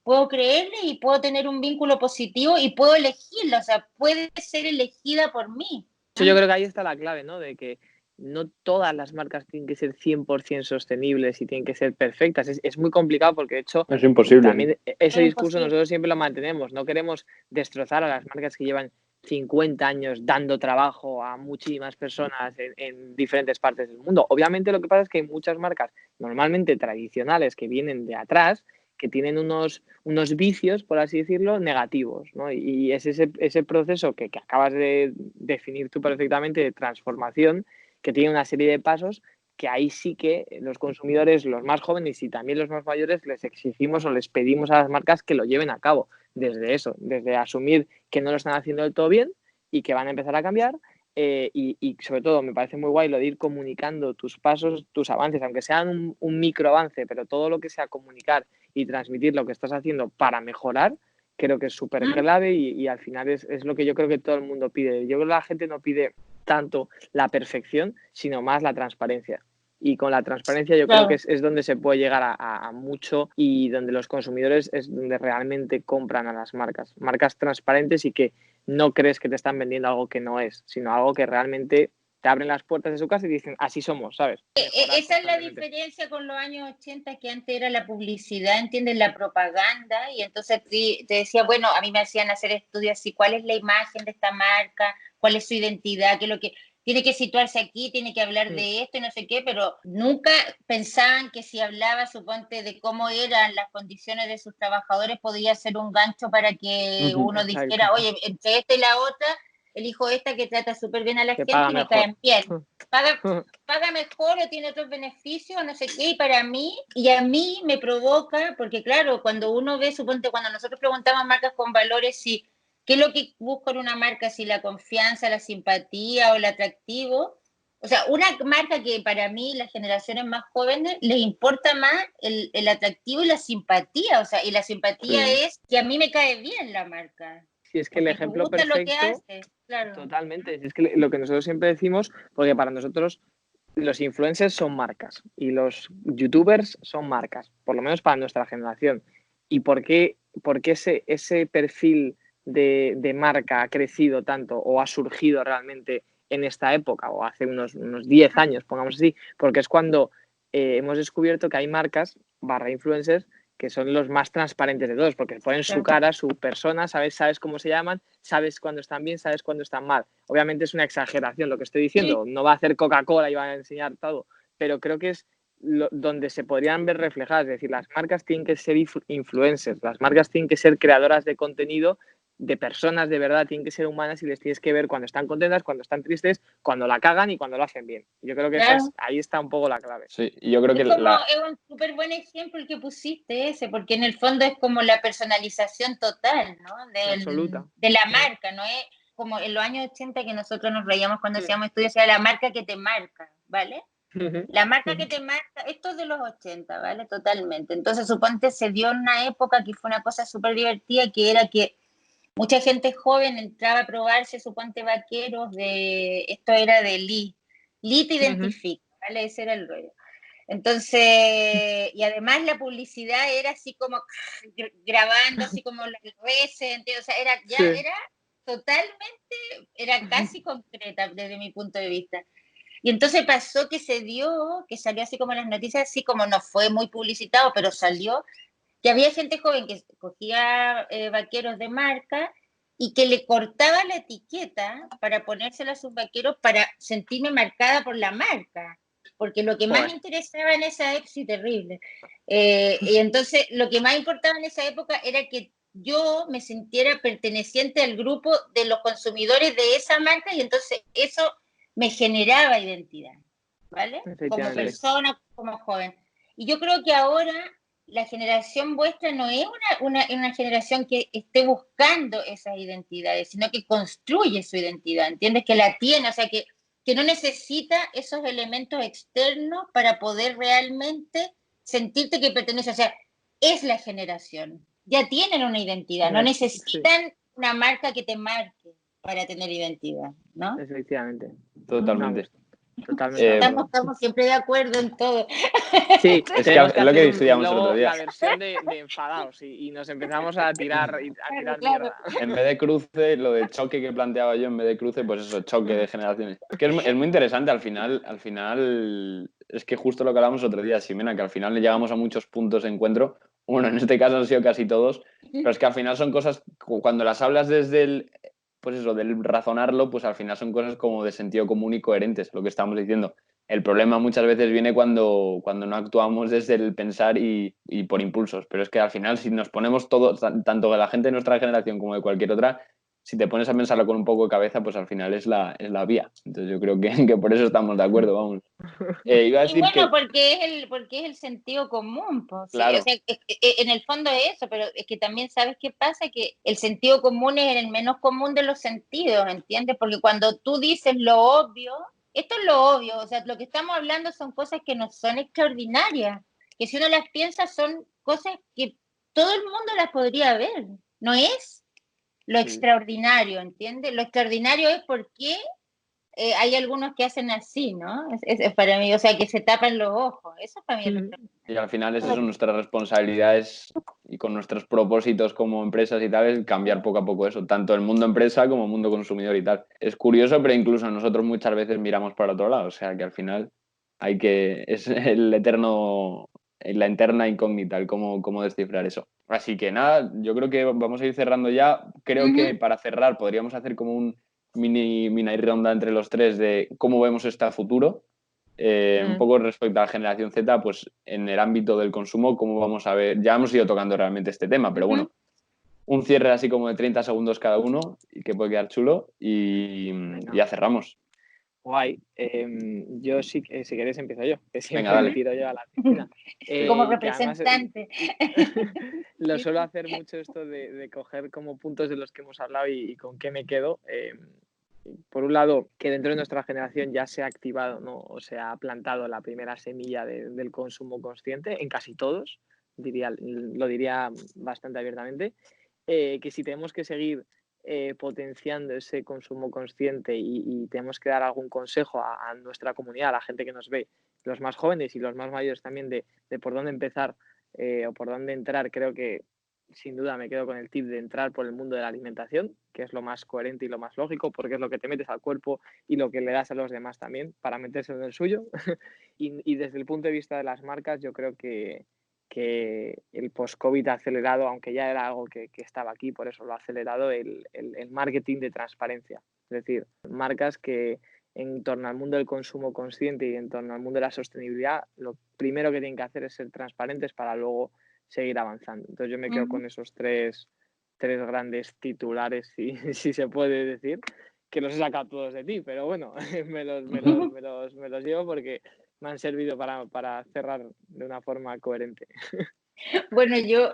puedo creerle y puedo tener un vínculo positivo y puedo elegirla, o sea, puede ser elegida por mí. Yo creo que ahí está la clave, ¿no? De que no todas las marcas tienen que ser 100% sostenibles y tienen que ser perfectas. Es muy complicado porque, de hecho, es imposible. También ese discurso nosotros siempre lo mantenemos. No queremos destrozar a las marcas que llevan 50 años dando trabajo a muchísimas personas en diferentes partes del mundo. Obviamente lo que pasa es que hay muchas marcas normalmente tradicionales que vienen de atrás, que tienen unos vicios, por así decirlo, negativos, ¿no? Y es ese proceso que acabas de definir tú perfectamente de transformación, que tiene una serie de pasos que ahí sí que los consumidores, los más jóvenes y también los más mayores, les exigimos o les pedimos a las marcas que lo lleven a cabo. Desde eso, desde asumir que no lo están haciendo del todo bien y que van a empezar a cambiar. Y sobre todo me parece muy guay lo de ir comunicando tus pasos, tus avances, aunque sean un micro avance, pero todo lo que sea comunicar y transmitir lo que estás haciendo para mejorar, creo que es súper clave y al final es lo que yo creo que todo el mundo pide. Yo creo que la gente no pide tanto la perfección, sino más la transparencia. Y con la transparencia yo creo que es donde se puede llegar a mucho y donde los consumidores es donde realmente compran a las marcas. Marcas transparentes y que no crees que te están vendiendo algo que no es, sino algo que realmente te abren las puertas de su casa y dicen, así somos, ¿sabes? Esa es la diferencia con los años 80, que antes era la publicidad, ¿entiendes? La propaganda, y entonces te decía, bueno, a mí me hacían hacer estudios así, ¿cuál es la imagen de esta marca? ¿Cuál es su identidad? ¿Qué es lo que tiene que situarse aquí? ¿Tiene que hablar de esto y no sé qué? Pero nunca pensaban que si hablaba, suponte, de cómo eran las condiciones de sus trabajadores, podía ser un gancho para que uno dijera, oye, entre esta y la otra, elijo esta que trata súper bien a la gente y me caen bien. Paga mejor o tiene otros beneficios, no sé qué, y a mí me provoca, porque claro, cuando uno ve, suponte, cuando nosotros preguntamos a marcas con valores, si qué es lo que busca en una marca, si la confianza, la simpatía o el atractivo. O sea, una marca que para mí, las generaciones más jóvenes, les importa más el atractivo y la simpatía. O sea, y la simpatía es que a mí me cae bien la marca. Sí, es que el ejemplo perfecto, lo que hace, claro. Totalmente, es que lo que nosotros siempre decimos, porque para nosotros los influencers son marcas y los youtubers son marcas, por lo menos para nuestra generación. ¿Y por qué ese perfil de marca ha crecido tanto o ha surgido realmente en esta época o hace unos 10 años, pongamos así? Porque es cuando hemos descubierto que hay marcas / influencers que son los más transparentes de todos, porque ponen su cara, su persona, sabes cómo se llaman, sabes cuándo están bien, sabes cuándo están mal. Obviamente es una exageración lo que estoy diciendo, no va a hacer Coca-Cola y va a enseñar todo, pero creo que es donde se podrían ver reflejadas, es decir, las marcas tienen que ser influencers, las marcas tienen que ser creadoras de contenido, de personas de verdad, tienen que ser humanas y les tienes que ver cuando están contentas, cuando están tristes, cuando la cagan y cuando lo hacen bien. Yo creo que ahí está un poco la clave. Sí, yo creo que es un súper buen ejemplo el que pusiste ese, porque en el fondo es como la personalización total, ¿no? Absoluta. De la marca, ¿no? Es como en los años 80 que nosotros nos reíamos cuando hacíamos estudios, era la marca que te marca, ¿vale? La marca que te marca, esto es de los 80, ¿vale? Totalmente. Entonces, suponte, se dio una época que fue una cosa súper divertida, que era que mucha gente joven entraba a probarse, suponte, vaqueros esto era de Lee. Lee te identifica, ¿vale? Ese era el rollo. Entonces, y además la publicidad era así como grabando, así como las redes, o sea, era totalmente, era casi concreta desde mi punto de vista. Y entonces pasó que que salió así como en las noticias, así como no fue muy publicitado, pero salió, que había gente joven que cogía vaqueros de marca y que le cortaba la etiqueta para ponérsela a sus vaqueros para sentirme marcada por la marca. Porque lo que más interesaba en esa época, sí, terrible. Y entonces lo que más importaba en esa época era que yo me sintiera perteneciente al grupo de los consumidores de esa marca y entonces eso me generaba identidad, ¿vale? Como persona, como joven. Y yo creo que ahora la generación vuestra no es una generación que esté buscando esas identidades, sino que construye su identidad, ¿entiendes? Que la tiene, o sea, que no necesita esos elementos externos para poder realmente sentirte que pertenece, o sea, es la generación, ya tienen una identidad, no necesitan una marca que te marque para tener identidad, ¿no? Efectivamente. Totalmente. Estamos siempre de acuerdo en todo. Sí, es que es lo que discutíamos el otro día. La versión de enfadados y nos empezamos a tirar claro. mierda. En vez de cruce, lo de choque que planteaba yo, en vez de cruce, pues eso, choque de generaciones. Es que es muy interesante, al final, es que justo lo que hablábamos otro día, Ximena, que al final llegamos a muchos puntos de encuentro. Bueno, en este caso han sido casi todos, pero es que al final son cosas, cuando las hablas desde pues eso, del razonarlo, pues al final son cosas como de sentido común y coherentes, lo que estamos diciendo. El problema muchas veces viene cuando no actuamos desde el pensar y por impulsos. Pero es que al final, si nos ponemos todos, tanto de la gente de nuestra generación como de cualquier otra, si te pones a pensarlo con un poco de cabeza, pues al final es la vía. Entonces yo creo que por eso estamos de acuerdo, vamos. Iba a decir porque es el sentido común, pues, claro. ¿sí? O sea, en el fondo es eso, pero es que también sabes qué pasa, que el sentido común es el menos común de los sentidos, ¿entiendes? Porque cuando tú dices lo obvio, esto es lo obvio, o sea, lo que estamos hablando son cosas que no son extraordinarias, que si uno las piensa son cosas que todo el mundo las podría ver, no es lo Sí. extraordinario, ¿entiendes? Lo extraordinario es porque hay algunos que hacen así, ¿no? Es para mí, o sea, que se tapan los ojos. Eso para mí es lo extraordinario. Y al final esas Lo son que- nuestras responsabilidades y con nuestros propósitos como empresas y tal, es cambiar poco a poco eso, tanto el mundo empresa como el mundo consumidor y tal. Es curioso, pero incluso nosotros muchas veces miramos para otro lado, o sea que al final es el eterno, la eterna incógnita, el cómo descifrar eso. Así que nada, yo creo que vamos a ir cerrando ya. Creo que para cerrar podríamos hacer como un mini ronda entre los tres de cómo vemos este futuro. Un poco respecto a la generación Z, pues en el ámbito del consumo, ¿cómo vamos a ver? Ya hemos ido tocando realmente este tema, pero bueno, un cierre así como de 30 segundos cada uno y que puede quedar chulo y ya cerramos. Guay. Yo sí, si queréis empiezo yo, que siempre Venga, me dale. tiro yo a la piscina. Como Que además representante. lo suelo hacer mucho esto de coger como puntos de los que hemos hablado y con qué me quedo. Por un lado, que dentro de nuestra generación ya se ha activado, ¿no? O se ha plantado la primera semilla del consumo consciente en casi todos, lo diría bastante abiertamente, que si tenemos que seguir potenciando ese consumo consciente y tenemos que dar algún consejo a nuestra comunidad, a la gente que nos ve, los más jóvenes y los más mayores también, de por dónde empezar o por dónde entrar, creo que sin duda me quedo con el tip de entrar por el mundo de la alimentación, que es lo más coherente y lo más lógico, porque es lo que te metes al cuerpo y lo que le das a los demás también, para meterse en el suyo. Y desde el punto de vista de las marcas, yo creo que el post-COVID ha acelerado, aunque ya era algo que estaba aquí, por eso lo ha acelerado, el marketing de transparencia. Es decir, marcas que en torno al mundo del consumo consciente y en torno al mundo de la sostenibilidad, lo primero que tienen que hacer es ser transparentes para luego seguir avanzando. Entonces yo me quedo con esos tres grandes titulares, si se puede decir, que los he sacado todos de ti, pero bueno, me los llevo porque me han servido para cerrar de una forma coherente. Bueno, yo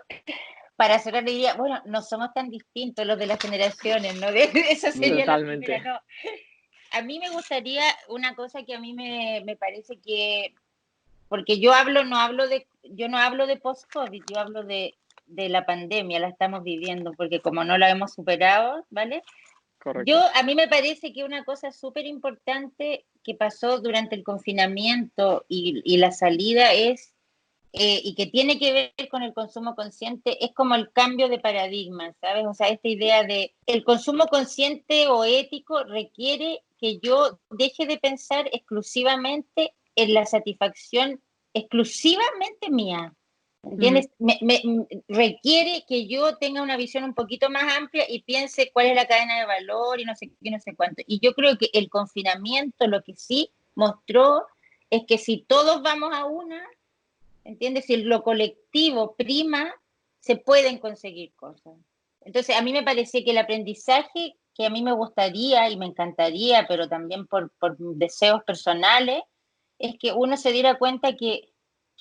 para cerrar diría, bueno, no somos tan distintos los de las generaciones, ¿no? Esa sería Totalmente. la primera, no. A mí me gustaría una cosa que a mí me parece que, porque yo no hablo de post-COVID, yo hablo de la pandemia, la estamos viviendo, porque como no la hemos superado, ¿vale? Correcto. A mí me parece que una cosa súper importante que pasó durante el confinamiento y la salida es, y que tiene que ver con el consumo consciente, es como el cambio de paradigma, ¿sabes? O sea, esta idea de el consumo consciente o ético requiere que yo deje de pensar exclusivamente en la satisfacción exclusivamente mía. ¿Entiendes? Requiere que yo tenga una visión un poquito más amplia y piense cuál es la cadena de valor y no sé qué, no sé cuánto. Y yo creo que el confinamiento lo que sí mostró es que si todos vamos a una, ¿entiendes? Si lo colectivo prima, se pueden conseguir cosas. Entonces, a mí me parece que el aprendizaje que a mí me gustaría y me encantaría, pero también por deseos personales, es que uno se diera cuenta que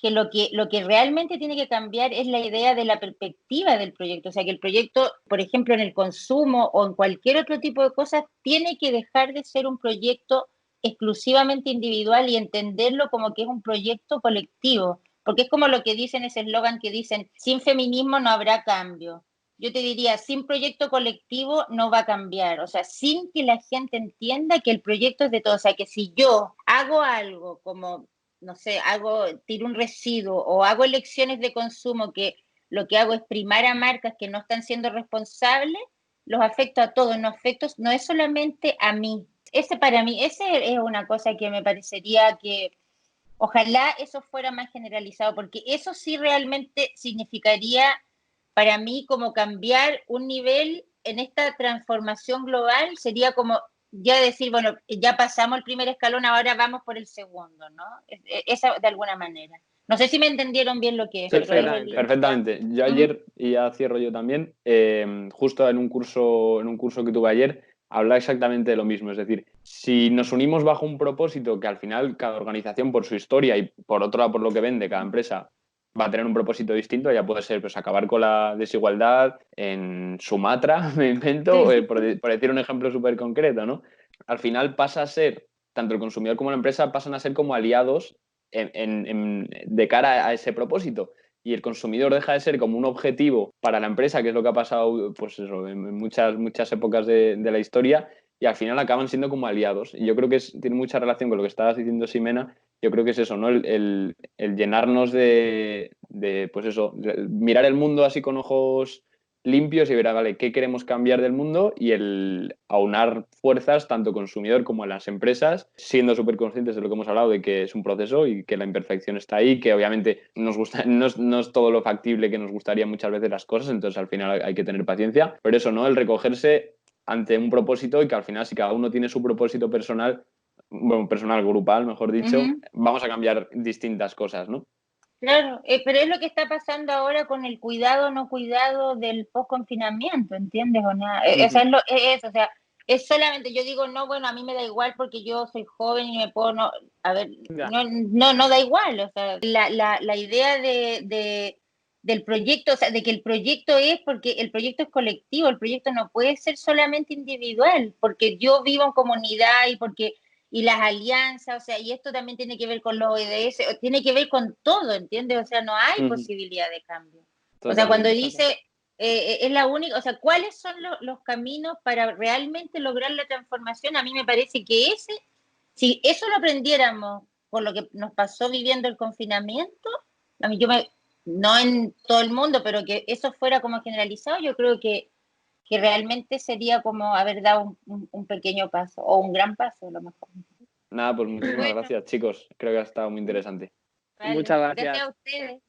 lo que realmente tiene que cambiar es la idea de la perspectiva del proyecto. O sea, que el proyecto, por ejemplo, en el consumo o en cualquier otro tipo de cosas, tiene que dejar de ser un proyecto exclusivamente individual y entenderlo como que es un proyecto colectivo. Porque es como lo que dicen, ese eslogan que dicen, sin feminismo no habrá cambio. Yo te diría, sin proyecto colectivo no va a cambiar. O sea, sin que la gente entienda que el proyecto es de todos. O sea, que si yo hago algo como, no sé, tiro un residuo o hago elecciones de consumo que lo que hago es primar a marcas que no están siendo responsables, los afecto a todos, no es solamente a mí. Para mí, ese es una cosa que me parecería que ojalá eso fuera más generalizado, porque eso sí realmente significaría para mí como cambiar un nivel en esta transformación global, sería como ya decir, bueno, ya pasamos el primer escalón, ahora vamos por el segundo, ¿no? Esa de alguna manera. No sé si me entendieron bien lo que es, pero es Perfectamente. Yo ayer, y ya cierro yo también, justo en un curso que tuve ayer, hablaba exactamente de lo mismo. Es decir, si nos unimos bajo un propósito que al final cada organización por su historia y por otro lado por lo que vende, cada empresa va a tener un propósito distinto, ya puede ser pues acabar con la desigualdad en Sumatra, me invento, por decir un ejemplo súper concreto, ¿no? Al final pasa a ser, tanto el consumidor como la empresa pasan a ser como aliados de cara a ese propósito. y el consumidor deja de ser como un objetivo para la empresa, que es lo que ha pasado pues eso, en muchas épocas de la historia, y al final acaban siendo como aliados. Y yo creo que tiene mucha relación con lo que estabas diciendo, Ximena. Yo creo que es eso, ¿no? El llenarnos pues eso, mirar el mundo así con ojos limpios y ver, vale, qué queremos cambiar del mundo, y el aunar fuerzas tanto consumidor como en las empresas, siendo súper conscientes de lo que hemos hablado, de que es un proceso y que la imperfección está ahí, que obviamente no es todo lo factible que nos gustaría muchas veces las cosas, entonces al final hay que tener paciencia, pero eso, ¿no? El recogerse ante un propósito, y que al final, si cada uno tiene su propósito personal, bueno, personal, grupal, mejor dicho, vamos a cambiar distintas cosas, ¿no? Claro, pero es lo que está pasando ahora con el cuidado o no cuidado del post-confinamiento, ¿entiendes? O, nada? O sea, o sea, es solamente, yo digo, no, bueno, a mí me da igual porque yo soy joven y me puedo, no, a ver, no da igual, o sea, la idea del proyecto, o sea, de que el proyecto es, porque el proyecto es colectivo, el proyecto no puede ser solamente individual, porque yo vivo en comunidad y las alianzas, o sea, y esto también tiene que ver con los ODS, tiene que ver con todo, ¿entiendes? O sea, no hay posibilidad de cambio. Totalmente. O sea, cuando dice, es la única, o sea, ¿cuáles son los caminos para realmente lograr la transformación? A mí me parece que si eso lo aprendiéramos por lo que nos pasó viviendo el confinamiento, a mí no en todo el mundo, pero que eso fuera como generalizado, yo creo que realmente sería como haber dado un pequeño paso o un gran paso a lo mejor. Nada, pues muchísimas gracias, chicos. Creo que ha estado muy interesante. Vale, muchas gracias. Gracias a ustedes.